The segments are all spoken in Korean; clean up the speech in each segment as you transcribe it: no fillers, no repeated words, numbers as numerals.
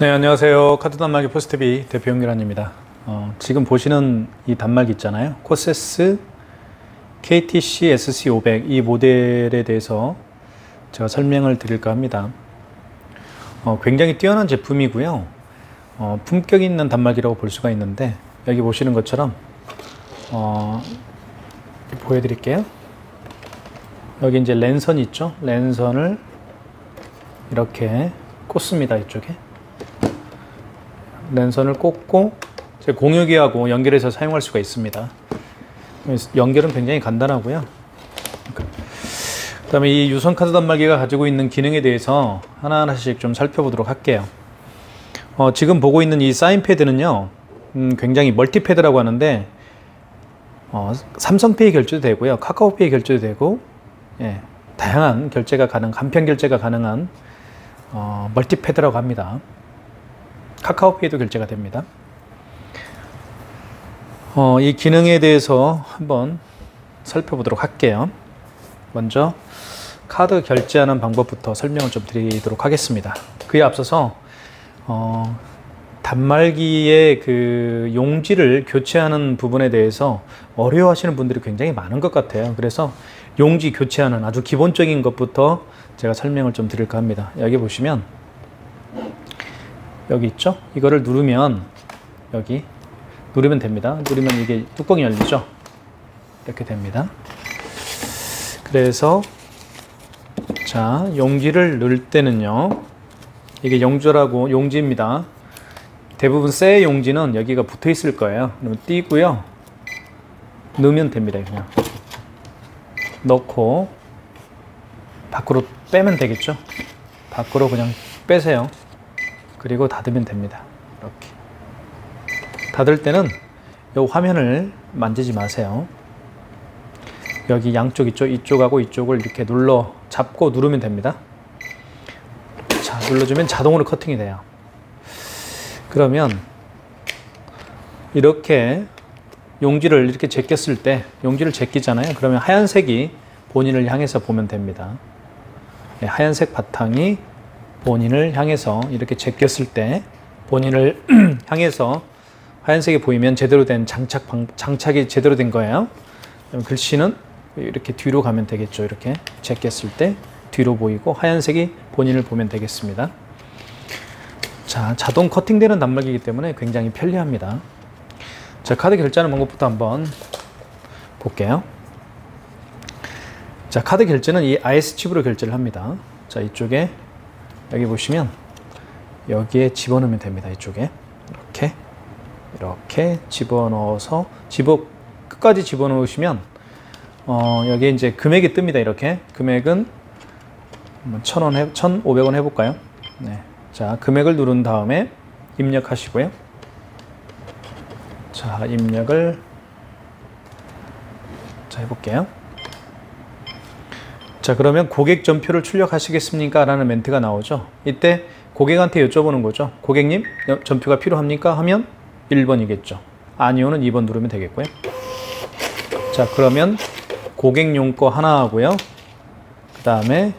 네, 안녕하세요. 카드 단말기 포스트비 대표 연결환입니다. 지금 보시는 이 단말기 있잖아요. 코세스 KTC SC500 이 모델에 대해서 제가 설명을 드릴까 합니다. 굉장히 뛰어난 제품이고요. 품격 있는 단말기라고 볼 수가 있는데, 여기 보시는 것처럼 보여드릴게요. 여기 이제 랜선 있죠? 랜선을 이렇게 꽂습니다. 이쪽에 랜선을 꽂고 공유기하고 연결해서 사용할 수가 있습니다. 연결은 굉장히 간단하고요. 그 다음에 이 유선 카드 단말기가 가지고 있는 기능에 대해서 하나하나씩 좀 살펴보도록 할게요. 지금 보고 있는 이 사인 패드는요, 굉장히 멀티패드라고 하는데, 삼성페이 결제도 되고요, 카카오페이 결제도 되고, 다양한 결제가 간편 결제가 가능한 멀티패드라고 합니다. 카카오페이도 결제가 됩니다. 이 기능에 대해서 한번 살펴보도록 할게요. 먼저 카드 결제하는 방법부터 설명을 좀 드리도록 하겠습니다. 그에 앞서서 단말기의 그 용지를 교체하는 부분에 대해서 어려워하시는 분들이 굉장히 많은 것 같아요. 그래서 용지 교체하는 아주 기본적인 것부터 제가 설명을 좀 드릴까 합니다. 여기 보시면 여기 있죠? 이거를 누르면 여기 누르면 됩니다. 누르면 이게 뚜껑이 열리죠? 이렇게 됩니다. 그래서 자, 용지를 넣을 때는요, 이게 용지입니다. 대부분 새 용지는 여기가 붙어 있을 거예요. 그러면 띄고요, 넣으면 됩니다. 그냥 넣고 밖으로 빼면 되겠죠? 밖으로 그냥 빼세요. 그리고 닫으면 됩니다. 이렇게 닫을 때는 이 화면을 만지지 마세요. 여기 양쪽 있죠? 이쪽하고 이쪽을 이렇게 잡고 누르면 됩니다. 자, 눌러주면 자동으로 커팅이 돼요. 그러면 이렇게 용지를 이렇게 제꼈을 때, 용지를 제끼잖아요. 그러면 하얀색이 본인을 향해서 보면 됩니다. 하얀색 바탕이 본인을 향해서 이렇게 제꼈을 때 본인을 향해서 하얀색이 보이면 제대로 된 장착이 제대로 된 거예요. 글씨는 이렇게 뒤로 가면 되겠죠. 이렇게 제꼈을 때 뒤로 보이고 하얀색이 본인을 보면 되겠습니다. 자, 자동 커팅되는 단말기이기 때문에 굉장히 편리합니다. 자, 카드 결제하는 방법부터 한번 볼게요. 자, 카드 결제는 이 IS 칩으로 결제를 합니다. 자, 이쪽에 여기 보시면 여기에 집어넣으면 됩니다. 이쪽에 이렇게 집어넣어서 끝까지 집어넣으시면 여기에 이제 금액이 뜹니다. 이렇게 금액은 1,000원, 1,500원 해볼까요? 네. 자, 금액을 누른 다음에 입력하시고요. 자, 입력을 해볼게요. 자, 그러면 고객 전표를 출력하시겠습니까? 라는 멘트가 나오죠. 이때 고객한테 여쭤보는 거죠. 고객님, 전표가 필요합니까? 하면 1번이겠죠. 아니요는 2번 누르면 되겠고요. 자, 그러면 고객용 거 하나 하고요. 그 다음에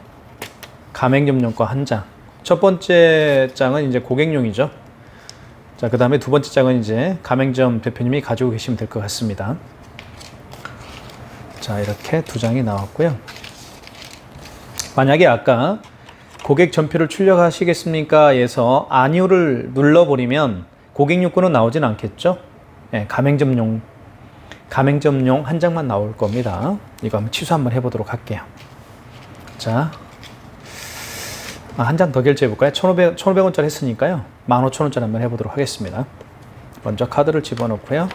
가맹점용 거 한 장. 첫 번째 장은 이제 고객용이죠. 자, 그 다음에 두 번째 장은 이제 가맹점 대표님이 가지고 계시면 될 것 같습니다. 자, 이렇게 두 장이 나왔고요. 만약에 아까 고객 전표를 출력하시겠습니까? 에서 아니오를 눌러버리면 고객용 거는 나오진 않겠죠? 네, 가맹점용 한 장만 나올 겁니다. 이거 한번 취소 한번 해보도록 할게요. 자, 한 장 더 결제해 볼까요? 1,500원짜리 했으니까요. 15,000원짜리 한번 해보도록 하겠습니다. 먼저 카드를 집어넣고요.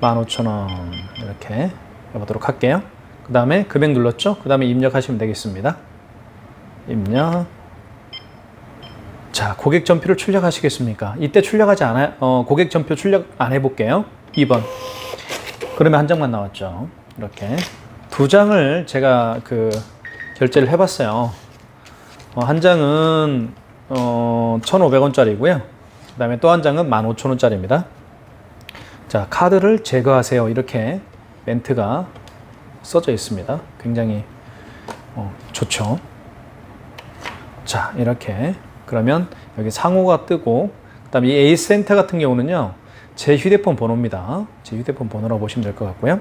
15,000원 이렇게 해보도록 할게요. 그 다음에 금액 눌렀죠? 그 다음에 입력하시면 되겠습니다. 입력. 자, 고객 전표를 출력하시겠습니까? 이때 출력하지 않아요. 고객 전표 출력 안 해볼게요. 2번. 그러면 한 장만 나왔죠. 이렇게 두 장을 제가 결제를 해봤어요. 한 장은 1,500원짜리고요. 그 다음에 또 한 장은 15,000원짜리입니다. 자, 카드를 제거하세요. 이렇게 멘트가 써져 있습니다. 굉장히 좋죠. 자, 이렇게 그러면 여기 상호가 뜨고, 그 다음에 이 에이센터 같은 경우는요, 제 휴대폰 번호입니다. 제 휴대폰 번호라고 보시면 될 것 같고요.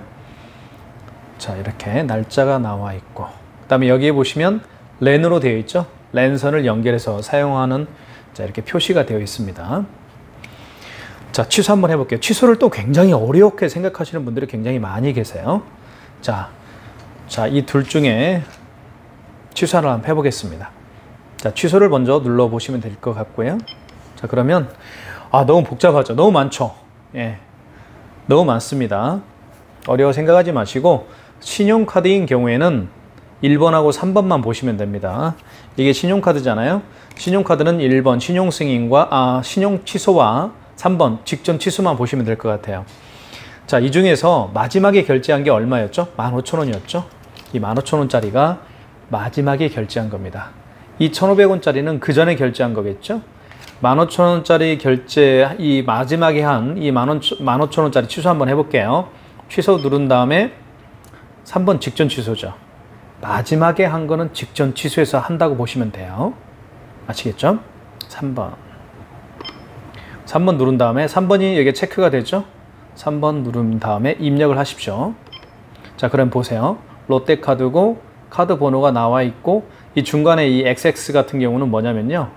자, 이렇게 날짜가 나와 있고, 그 다음에 여기에 보시면 랜으로 되어 있죠. 랜선을 연결해서 사용하는, 자, 이렇게 표시가 되어 있습니다. 자, 취소 한번 해볼게요. 취소를 또 굉장히 어렵게 생각하시는 분들이 굉장히 많이 계세요. 자, 이 둘 중에 취소를 한번 해보겠습니다. 자, 취소를 먼저 눌러보시면 될 것 같고요. 자, 그러면, 너무 복잡하죠. 너무 많죠. 예. 너무 많습니다. 어려워 생각하지 마시고, 신용카드인 경우에는 1번하고 3번만 보시면 됩니다. 이게 신용카드잖아요. 신용카드는 1번 신용승인과, 신용 취소와 3번 직전 취소만 보시면 될 것 같아요. 자, 이 중에서 마지막에 결제한 게 얼마였죠? 15,000원이었죠. 이 15,000원짜리가 마지막에 결제한 겁니다. 이 1,500원짜리는 그 전에 결제한 거겠죠? 15,000원짜리 결제, 이 마지막에 한 이 15,000원짜리 취소 한번 해볼게요. 취소 누른 다음에 3번 직전 취소죠. 마지막에 한 거는 직전 취소해서 한다고 보시면 돼요. 아시겠죠? 3번 누른 다음에 3번이 여기 체크가 되죠? 3번 누른 다음에 입력을 하십시오. 자, 그럼 보세요. 롯데카드고 카드 번호가 나와 있고, 이 중간에 이 XX 같은 경우는 뭐냐면요,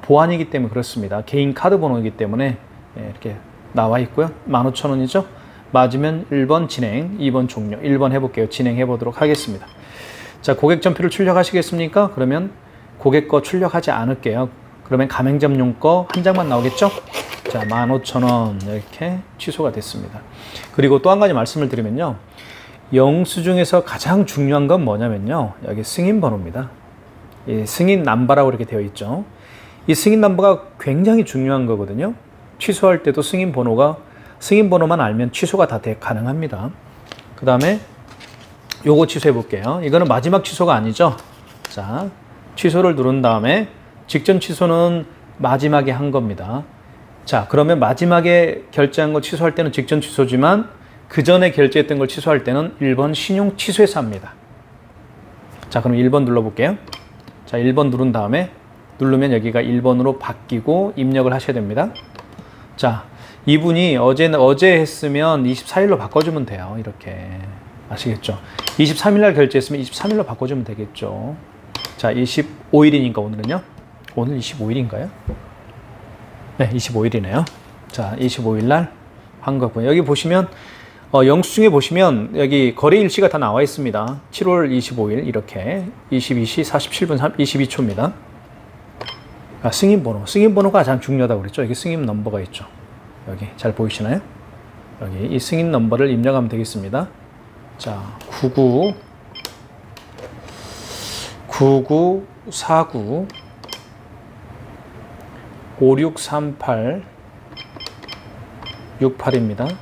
보안이기 때문에 그렇습니다. 개인 카드 번호이기 때문에 이렇게 나와 있고요. 15,000원이죠. 맞으면 1번 진행, 2번 종료, 1번 해볼게요. 진행해 보도록 하겠습니다. 자, 고객 전표를 출력하시겠습니까? 그러면 고객 거 출력하지 않을게요. 그러면 가맹점용 거 한 장만 나오겠죠? 자, 15,000원 이렇게 취소가 됐습니다. 그리고 또 한 가지 말씀을 드리면요, 영수증에서 가장 중요한 건 뭐냐면요, 여기 승인 번호입니다. 이 승인 넘버라고 이렇게 되어 있죠. 이 승인 넘버가 굉장히 중요한 거거든요. 취소할 때도 승인 번호만 알면 취소가 다 가능합니다. 그 다음에 요거 취소해 볼게요. 이거는 마지막 취소가 아니죠. 자, 취소를 누른 다음에 직전 취소는 마지막에 한 겁니다. 자, 그러면 마지막에 결제한 거 취소할 때는 직전 취소지만 그 전에 결제했던 걸 취소할 때는 1번 신용 취소해서 합니다. 자, 그럼 1번 눌러볼게요. 자, 1번 누른 다음에 누르면 여기가 1번으로 바뀌고 입력을 하셔야 됩니다. 자, 이분이 어제 했으면 24일로 바꿔주면 돼요. 이렇게. 아시겠죠? 23일날 결제했으면 23일로 바꿔주면 되겠죠. 자, 25일이니까 오늘은요. 오늘 25일인가요? 네, 25일이네요. 자, 25일날 한 거고요. 여기 보시면 영수증에 보시면 여기 거래 일시가 다 나와 있습니다. 7월 25일 이렇게 22시 47분 22초입니다. 승인번호가 가장 중요하다고 그랬죠. 여기 승인 넘버가 있죠. 여기 잘 보이시나요? 여기 이 승인 넘버를 입력하면 되겠습니다. 자, 9949 5638 68입니다.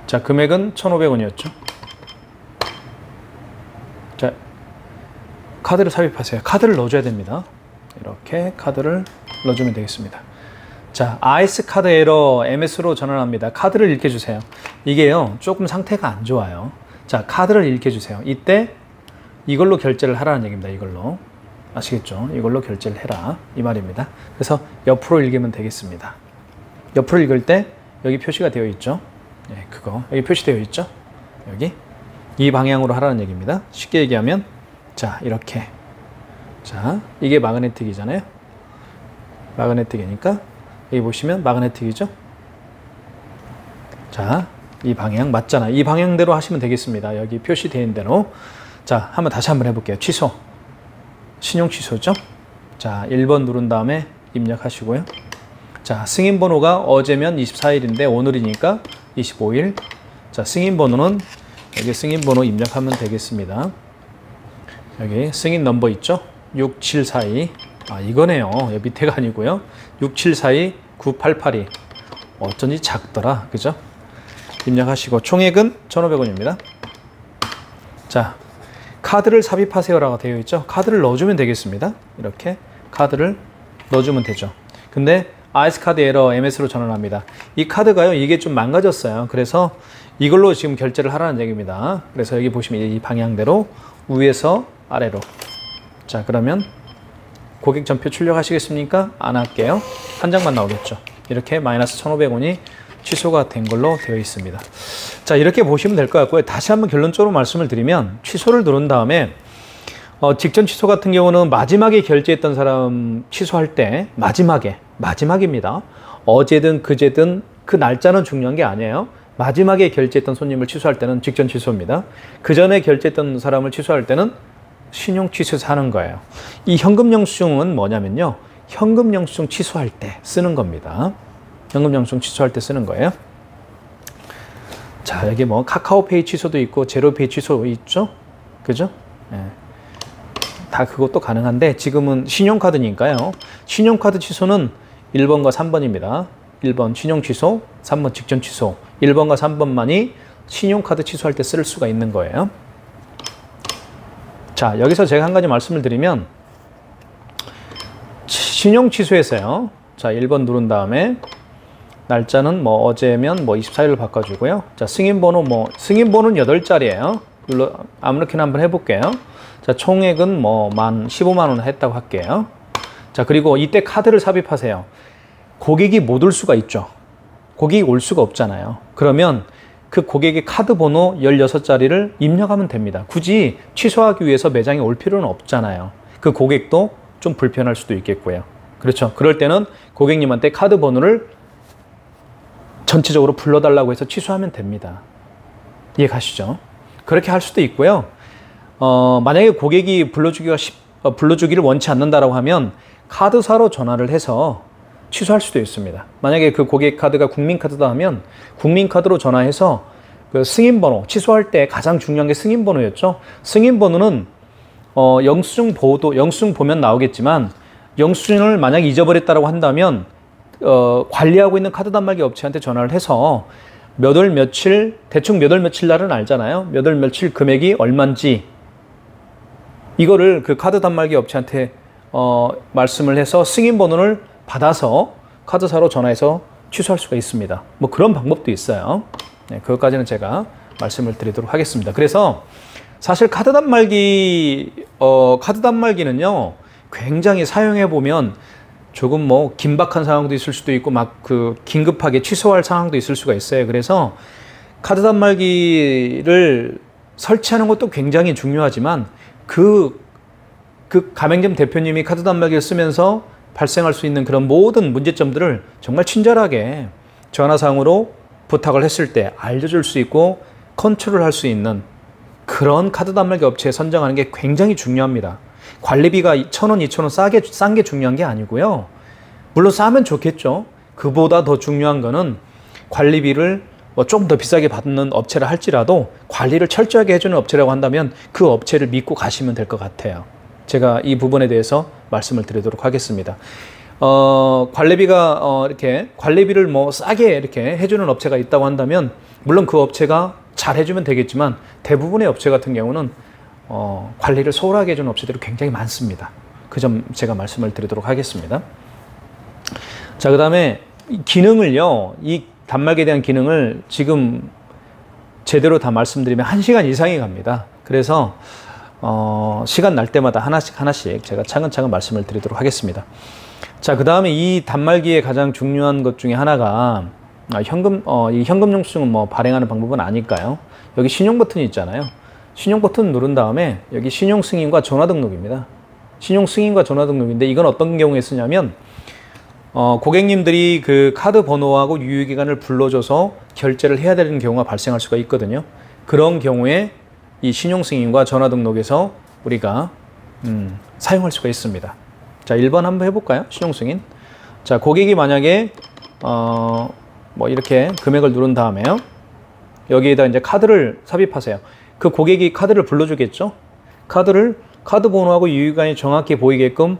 자, 금액은 1,500원이었죠. 자, 카드를 삽입하세요. 카드를 넣어줘야 됩니다. 이렇게 카드를 넣어주면 되겠습니다. 자, IS 카드 에러 MS로 전환합니다. 카드를 읽혀주세요. 이게요, 조금 상태가 안 좋아요. 자, 카드를 읽혀주세요. 이때 이걸로 결제를 하라는 얘기입니다. 이걸로. 아시겠죠? 이걸로 결제를 해라. 이 말입니다. 그래서 옆으로 읽으면 되겠습니다. 옆으로 읽을 때 여기 표시가 되어 있죠. 네, 그거. 여기 표시되어 있죠. 여기. 이 방향으로 하라는 얘기입니다. 쉽게 얘기하면, 자, 이렇게. 자, 이게 마그네틱이잖아요. 마그네틱이니까 여기 보시면 마그네틱이죠. 자, 이 방향 맞잖아. 이 방향대로 하시면 되겠습니다. 여기 표시되어 있는 대로. 자, 다시 한번 해볼게요. 취소. 신용 취소죠. 자, 1번 누른 다음에 입력하시고요. 자, 승인 번호가 어제면 24일인데 오늘이니까 25일. 자, 승인 번호는 여기 승인 번호 입력하면 되겠습니다. 여기 승인 넘버 있죠? 6742. 이거네요. 여기 밑에가 아니고요. 6742-9882. 어쩐지 작더라. 그죠? 입력하시고 총액은 1,500원입니다. 자, 카드를 삽입하세요라고 되어 있죠. 카드를 넣어주면 되겠습니다. 이렇게 카드를 넣어주면 되죠. 근데 IS 카드 에러 MS로 전환합니다. 이 카드가요, 이게 좀 망가졌어요. 그래서 이걸로 지금 결제를 하라는 얘기입니다. 그래서 여기 보시면 이 방향대로 위에서 아래로. 자, 그러면 고객 전표 출력하시겠습니까? 안 할게요. 한 장만 나오겠죠. 이렇게 마이너스 1,500원이 취소가 된 걸로 되어 있습니다. 자, 이렇게 보시면 될 것 같고요. 다시 한번 결론적으로 말씀을 드리면 취소를 누른 다음에 직전 취소 같은 경우는 마지막에 결제했던 사람 취소할 때 마지막입니다. 어제든 그제든 그 날짜는 중요한 게 아니에요. 마지막에 결제했던 손님을 취소할 때는 직전 취소입니다. 그 전에 결제했던 사람을 취소할 때는 신용 취소해서 하는 거예요. 이 현금 영수증은 뭐냐면요. 현금 영수증 취소할 때 쓰는 겁니다. 현금 영수증 취소할 때 쓰는 거예요. 자, 여기 뭐 카카오페이 취소도 있고 제로페이 취소 있죠? 그죠? 네. 다 그것도 가능한데 지금은 신용카드니까요. 신용카드 취소는 1번과 3번입니다. 1번 신용 취소, 3번 직전 취소. 1번과 3번만이 신용카드 취소할 때 쓸 수가 있는 거예요. 자, 여기서 제가 한 가지 말씀을 드리면 신용 취소했어요. 자, 1번 누른 다음에 날짜는 뭐 어제면 뭐 24일로 바꿔주고요. 자, 승인번호 승인번호는 8자리예요. 아무렇게나 한번 해볼게요. 자, 총액은 뭐 15만 원 했다고 할게요. 자, 그리고 이때 카드를 삽입하세요. 고객이 못 올 수가 있죠. 고객이 올 수가 없잖아요. 그러면 그 고객의 카드 번호 16자리를 입력하면 됩니다. 굳이 취소하기 위해서 매장에 올 필요는 없잖아요. 그 고객도 좀 불편할 수도 있겠고요. 그렇죠. 그럴 때는 고객님한테 카드 번호를 전체적으로 불러달라고 해서 취소하면 됩니다. 이해 가시죠? 그렇게 할 수도 있고요. 만약에 고객이 불러주기를 원치 않는다라고 하면 카드사로 전화를 해서 취소할 수도 있습니다. 만약에 그 고객 카드가 국민카드다 하면 국민카드로 전화해서 그 승인번호, 취소할 때 가장 중요한 게 승인번호였죠. 승인번호는 영수증 보면 나오겠지만 영수증을 만약에 잊어버렸다고 한다면 관리하고 있는 카드 단말기 업체한테 전화를 해서 몇 월 며칠, 대충 몇 월 며칠 날은 알잖아요. 몇 월 며칠 금액이 얼마인지 이거를 그 카드 단말기 업체한테 말씀을 해서 승인번호를 받아서 카드사로 전화해서 취소할 수가 있습니다. 뭐 그런 방법도 있어요. 네, 그것까지는 제가 말씀을 드리도록 하겠습니다. 그래서 사실 카드 단말기는요, 굉장히 사용해 보면 조금 뭐 긴박한 상황도 있을 수도 있고 막 그 긴급하게 취소할 상황도 있을 수가 있어요. 그래서 카드 단말기를 설치하는 것도 굉장히 중요하지만 그 가맹점 대표님이 카드 단말기를 쓰면서 발생할 수 있는 그런 모든 문제점들을 정말 친절하게 전화상으로 부탁을 했을 때 알려줄 수 있고 컨트롤할 수 있는 그런 카드 단말기 업체에 선정하는 게 굉장히 중요합니다. 관리비가 1,000원, 2,000원 싼 게 중요한 게 아니고요. 물론 싸면 좋겠죠. 그보다 더 중요한 거는 관리비를 뭐 좀 더 비싸게 받는 업체라 할지라도 관리를 철저하게 해주는 업체라고 한다면 그 업체를 믿고 가시면 될 것 같아요. 제가 이 부분에 대해서 말씀을 드리도록 하겠습니다. 관리비가 이렇게 관리비를 뭐 싸게 이렇게 해주는 업체가 있다고 한다면 물론 그 업체가 잘 해주면 되겠지만 대부분의 업체 같은 경우는 관리를 소홀하게 해주는 업체들이 굉장히 많습니다. 그 점 제가 말씀을 드리도록 하겠습니다. 자, 그 다음에 기능을요, 이 단말기에 대한 기능을 지금 제대로 다 말씀드리면 1시간 이상이 갑니다. 그래서 시간 날 때마다 하나씩 제가 차근차근 말씀을 드리도록 하겠습니다. 자, 그 다음에 이 단말기의 가장 중요한 것 중에 하나가 이 현금 영수증은 뭐 발행하는 방법은 아닐까요? 여기 신용 버튼이 있잖아요. 신용 버튼 누른 다음에 여기 신용 승인과 전화 등록입니다. 신용 승인과 전화 등록인데 이건 어떤 경우에 쓰냐면 고객님들이 그 카드 번호하고 유효기간을 불러줘서 결제를 해야 되는 경우가 발생할 수가 있거든요. 그런 경우에 이 신용 승인과 전화 등록에서 우리가 사용할 수가 있습니다. 자, 1번 한번 해볼까요? 신용 승인. 자, 고객이 만약에 뭐 이렇게 금액을 누른 다음에요. 여기에다 이제 카드를 삽입하세요. 그 고객이 카드를 불러주겠죠? 카드 번호하고 유효기간이 정확히 보이게끔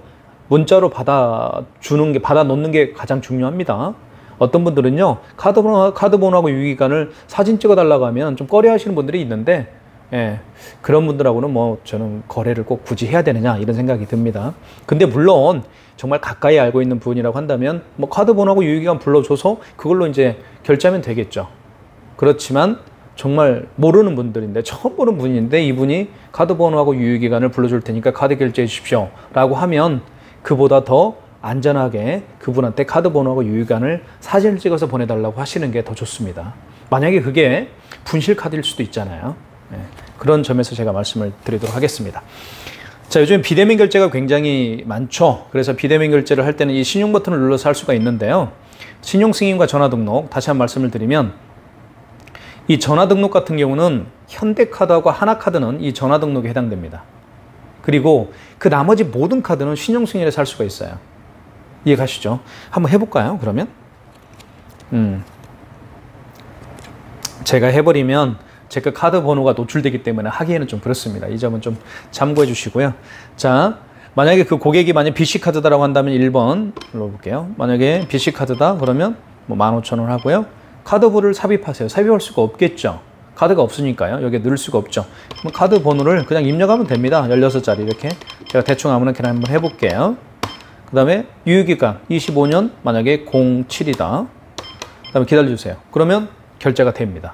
문자로 받아 놓는 게 가장 중요합니다. 어떤 분들은요, 카드 번호하고 유효기간을 사진 찍어 달라고 하면 좀 꺼려 하시는 분들이 있는데, 예, 그런 분들하고는 뭐 저는 거래를 꼭 굳이 해야 되느냐 이런 생각이 듭니다. 근데 물론 정말 가까이 알고 있는 분이라고 한다면 뭐 카드 번호하고 유효기간 불러줘서 그걸로 이제 결제하면 되겠죠. 그렇지만 정말 모르는 분들인데, 처음 보는 분인데 이분이 카드 번호하고 유효기간을 불러줄 테니까 카드 결제해 주십시오 라고 하면 그보다 더 안전하게 그분한테 카드 번호하고 유효기간을 사진을 찍어서 보내달라고 하시는 게 더 좋습니다. 만약에 그게 분실 카드일 수도 있잖아요. 네, 그런 점에서 제가 말씀을 드리도록 하겠습니다. 자, 요즘 비대면 결제가 굉장히 많죠. 그래서 비대면 결제를 할 때는 이 신용 버튼을 눌러서 할 수가 있는데요. 신용 승인과 전화 등록, 다시 한 말씀을 드리면 이 전화 등록 같은 경우는 현대카드하고 하나카드는 이 전화 등록에 해당됩니다. 그리고 그 나머지 모든 카드는 신용 승인에서 할 수가 있어요. 이해가시죠? 한번 해볼까요? 그러면 제가 해버리면 제가 카드 번호가 노출되기 때문에 하기에는 좀 그렇습니다. 이 점은 좀 참고해 주시고요. 자, 만약에 그 고객이 만약 BC카드다라고 한다면 1번 눌러볼게요. 만약에 BC카드다 그러면 뭐 15,000원 하고요. 카드부를 삽입하세요. 삽입할 수가 없겠죠. 카드가 없으니까요. 여기에 넣을 수가 없죠. 그럼 카드 번호를 그냥 입력하면 됩니다. 16자리 이렇게. 제가 대충 아무렇게나 한번 해볼게요. 그 다음에 유효기간 25년 만약에 07이다. 그 다음에 기다려주세요. 그러면 결제가 됩니다.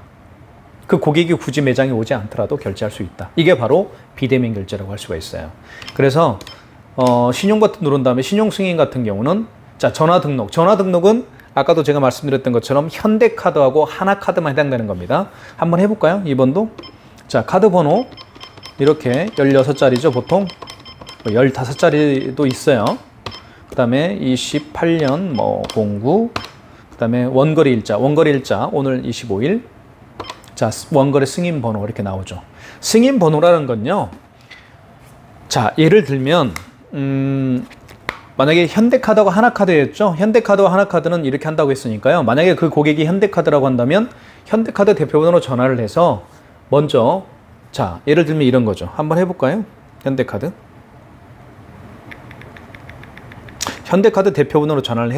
그 고객이 굳이 매장에 오지 않더라도 결제할 수 있다. 이게 바로 비대면 결제라고 할 수가 있어요. 그래서 신용 버튼 누른 다음에 신용 승인 같은 경우는 자, 전화 등록은 아까도 제가 말씀드렸던 것처럼 현대카드하고 하나카드만 해당되는 겁니다. 한번 해볼까요? 2번도. 자, 카드 번호 이렇게 16자리죠. 보통 15자리도 있어요. 그 다음에 28년 09, 그 다음에 원거리 일자 오늘 25일. 자, 원거래 승인 번호 이렇게 나오죠. 승인 번호라는 건요. 자, 예를 들면 만약에 현대카드하고 하나카드였죠. 현대카드와 하나카드는 이렇게 한다고 했으니까요. 만약에 그 고객이 현대카드라고 한다면 현대카드 대표번호로 전화를 해서 먼저 자, 예를 들면 이런 거죠. 한번 해볼까요? 현대카드 대표번호로 전화를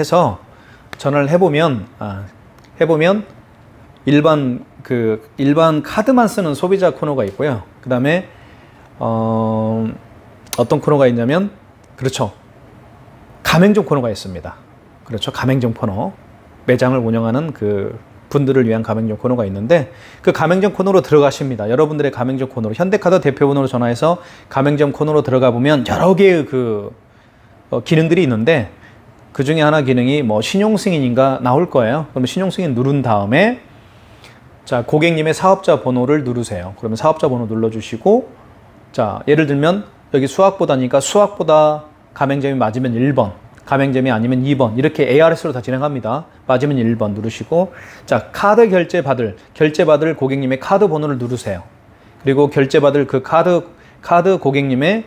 해보면 일반 카드만 쓰는 소비자 코너가 있고요. 그 다음에 어떤 코너가 있냐면 그렇죠. 가맹점 코너가 있습니다. 그렇죠. 가맹점 코너. 매장을 운영하는 그 분들을 위한 가맹점 코너가 있는데 그 가맹점 코너로 들어가십니다. 여러분들의 가맹점 코너로 현대카드 대표번호로 전화해서 가맹점 코너로 들어가 보면 여러 개의 그 기능들이 있는데 그 중에 하나 기능이 뭐 신용 승인인가 나올 거예요. 그러면 신용 승인 누른 다음에 자, 고객님의 사업자 번호를 누르세요. 그러면 사업자 번호 눌러주시고 자, 예를 들면 여기 수학보다니까 수학보다 가맹점이 맞으면 1번, 가맹점이 아니면 2번 이렇게 ARS로 다 진행합니다. 맞으면 1번 누르시고 자, 카드 결제 받을 고객님의 카드 번호를 누르세요. 그리고 결제 받을 그 카드 고객님의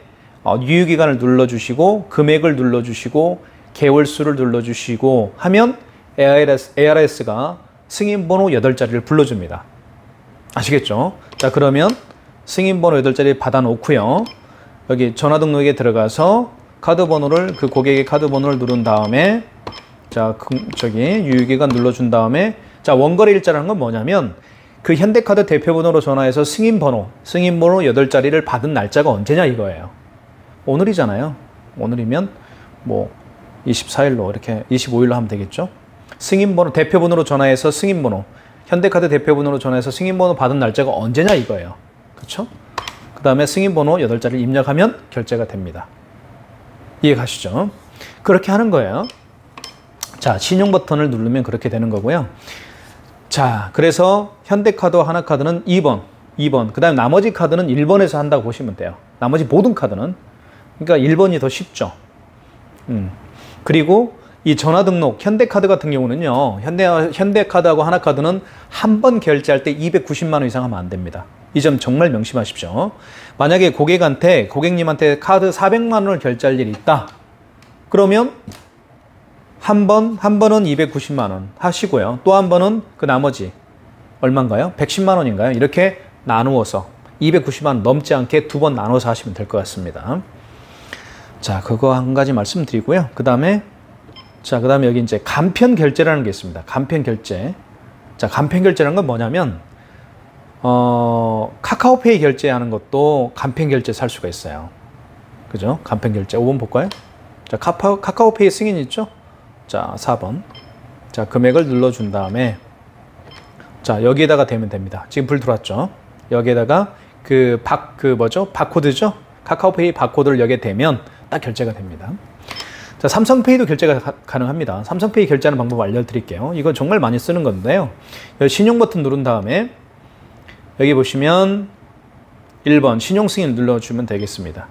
유효기간을 눌러주시고 금액을 눌러주시고 개월수를 눌러주시고 하면 ARS가 승인번호 8자리를 불러줍니다. 아시겠죠? 자, 그러면 승인번호 8자리 받아놓고요. 여기 전화등록에 들어가서 카드번호를 그 고객의 카드번호를 누른 다음에 자, 유효기간 눌러준 다음에 자, 원거래 일자라는 건 뭐냐면 그 현대카드 대표번호로 전화해서 승인번호 8자리를 받은 날짜가 언제냐 이거예요. 오늘이잖아요. 오늘이면 뭐 24일로 이렇게 25일로 하면 되겠죠. 승인번호 대표번호로 전화해서 승인번호 현대카드 대표번호로 전화해서 승인번호 받은 날짜가 언제냐 이거예요. 그렇죠? 그 다음에 승인번호 8자리를 입력하면 결제가 됩니다. 이해가시죠? 그렇게 하는 거예요. 자, 신용 버튼을 누르면 그렇게 되는 거고요. 자, 그래서 현대카드와 하나카드는 2번. 그 다음에 나머지 카드는 1번에서 한다고 보시면 돼요. 나머지 모든 카드는. 그러니까 1번이 더 쉽죠. 그리고 이 전화등록 현대카드 같은 경우는요. 현대카드하고 하나카드는 한 번 결제할 때 290만 원 이상 하면 안 됩니다. 이 점 정말 명심하십시오. 만약에 고객님한테 카드 400만 원을 결제할 일이 있다. 그러면 한 번은 290만 원 하시고요. 또 한 번은 그 나머지 얼마인가요? 110만 원인가요? 이렇게 나누어서 290만 원 넘지 않게 2번 나눠서 하시면 될 것 같습니다. 자, 그거 한 가지 말씀드리고요. 그 다음에 여기 이제 간편 결제라는 게 있습니다. 간편 결제. 자, 간편 결제라는 건 뭐냐면 카카오페이 결제하는 것도 간편 결제 살 수가 있어요. 그죠? 간편 결제. 5번 볼까요? 자, 카카오페이 승인 있죠? 자, 4번. 자, 금액을 눌러준 다음에 자, 여기에다가 대면 됩니다. 지금 불 들어왔죠? 여기에다가 바코드죠? 카카오페이 바코드를 여기에 대면 딱 결제가 됩니다. 자, 삼성페이도 결제가 가능합니다. 삼성페이 결제하는 방법 알려드릴게요. 이건 정말 많이 쓰는 건데요. 여기 신용 버튼 누른 다음에 여기 보시면 1번 신용 승인 눌러주면 되겠습니다.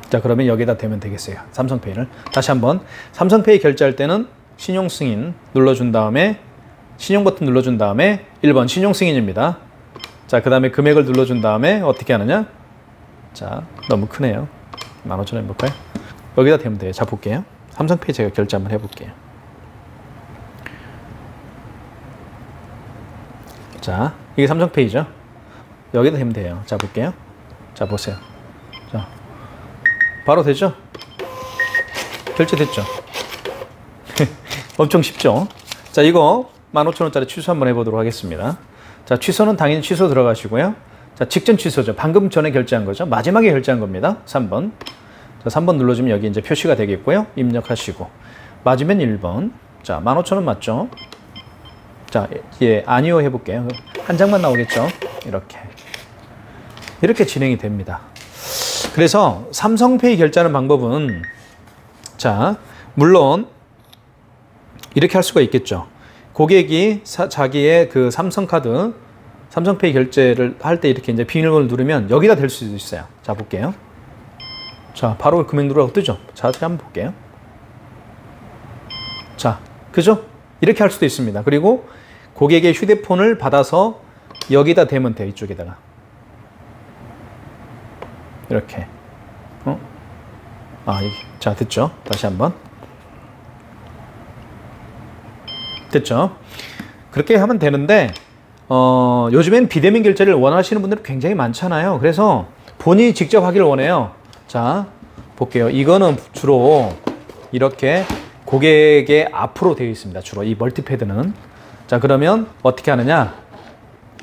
자, 그러면 여기다 대면 되겠어요. 삼성페이를. 다시 한번 삼성페이 결제할 때는 신용 승인 눌러준 다음에 신용 버튼 눌러준 다음에 1번 신용 승인입니다. 자, 그 다음에 금액을 눌러준 다음에 어떻게 하느냐? 자, 너무 크네요. 15,000원 해볼까요? 여기다 대면 돼요. 자, 볼게요. 삼성페이 제가 결제 한번 해볼게요. 자, 이게 삼성페이죠. 여기다 대면 돼요. 자, 볼게요. 자, 보세요. 자, 바로 되죠? 결제됐죠? 엄청 쉽죠? 자, 이거 15,000원짜리 취소 한번 해보도록 하겠습니다. 자, 취소는 당연히 취소 들어가시고요. 자, 직전 취소죠. 방금 전에 결제한 거죠. 마지막에 결제한 겁니다. 3번. 자, 3번 눌러주면 여기 이제 표시가 되겠고요. 입력하시고. 맞으면 1번. 자, 15,000원 맞죠? 자, 예, 아니요 해볼게요. 한 장만 나오겠죠? 이렇게 진행이 됩니다. 그래서 삼성페이 결제하는 방법은, 자, 물론 이렇게 할 수가 있겠죠. 고객이 자기의 그 삼성카드, 삼성페이 결제를 할 때 이렇게 이제 비밀번호를 누르면 여기다 댈 수도 있어요. 자, 볼게요. 자, 바로 금액 누르라고 뜨죠. 자, 한번 볼게요. 자, 그죠? 이렇게 할 수도 있습니다. 그리고 고객의 휴대폰을 받아서 여기다 대면 돼요. 이쪽에다가. 이렇게. 자, 됐죠? 다시 한번. 됐죠? 그렇게 하면 되는데, 요즘엔 비대면 결제를 원하시는 분들이 굉장히 많잖아요. 그래서 본인이 직접 하기를 원해요. 자, 볼게요. 이거는 주로 이렇게 고객의 앞으로 되어 있습니다. 주로 이 멀티패드는. 자, 그러면 어떻게 하느냐?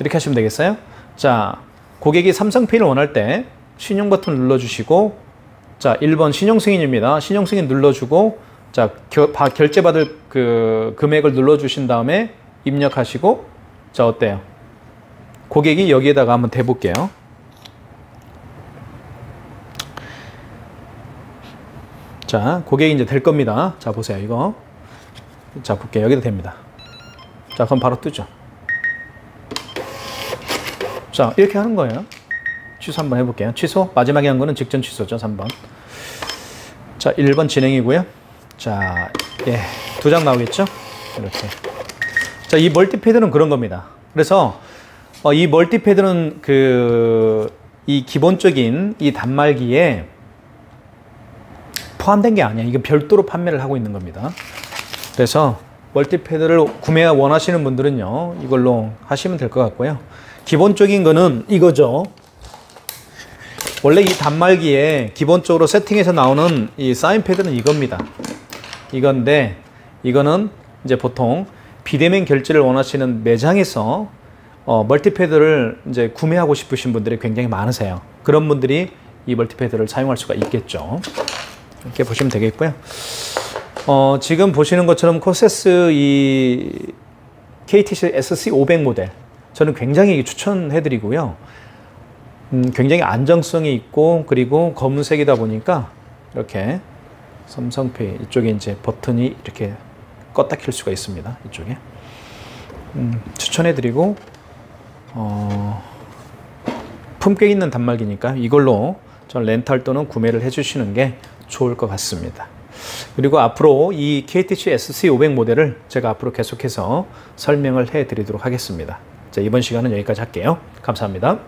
이렇게 하시면 되겠어요? 자, 고객이 삼성페이를 원할 때 신용 버튼 눌러주시고, 자, 1번 신용 승인입니다. 신용 승인 눌러주고, 자, 결제받을 그 금액을 눌러주신 다음에 입력하시고, 자, 어때요? 고객이 여기에다가 한번 대볼게요. 자, 고객이 이제 될 겁니다. 자, 보세요. 이거. 자, 볼게요. 여기다 됩니다. 자, 그럼 바로 뜨죠. 자, 이렇게 하는 거예요. 취소 한번 해볼게요. 취소. 마지막에 한 거는 직전 취소죠. 3번. 자, 1번 진행이고요. 자, 예, 2장 나오겠죠? 이렇게. 자, 이 멀티패드는 그런 겁니다. 그래서 이 멀티패드는 이 기본적인 이 단말기에 포함된 게 아니야. 이거 별도로 판매를 하고 있는 겁니다. 그래서 멀티패드를 구매 원하시는 분들은요, 이걸로 하시면 될 것 같고요. 기본적인 거는 이거죠. 원래 이 단말기에 기본적으로 세팅해서 나오는 이 사인패드는 이겁니다. 이건데, 이거는 이제 보통 비대면 결제를 원하시는 매장에서 멀티패드를 이제 구매하고 싶으신 분들이 굉장히 많으세요. 그런 분들이 이 멀티패드를 사용할 수가 있겠죠. 이렇게 보시면 되겠고요. 지금 보시는 것처럼 코세스 이 KTC SC500 모델, 저는 굉장히 추천해드리고요. 굉장히 안정성이 있고, 그리고 검은색이다 보니까 이렇게 삼성페이 이쪽에 이제 버튼이 이렇게 껐다 켤 수가 있습니다. 이쪽에 추천해드리고, 품격 있는 단말기니까 이걸로 전 렌탈 또는 구매를 해주시는 게 좋을 것 같습니다. 그리고 앞으로 이 KTC SC500 모델을 제가 앞으로 계속해서 설명을 해드리도록 하겠습니다. 자, 이번 시간은 여기까지 할게요. 감사합니다.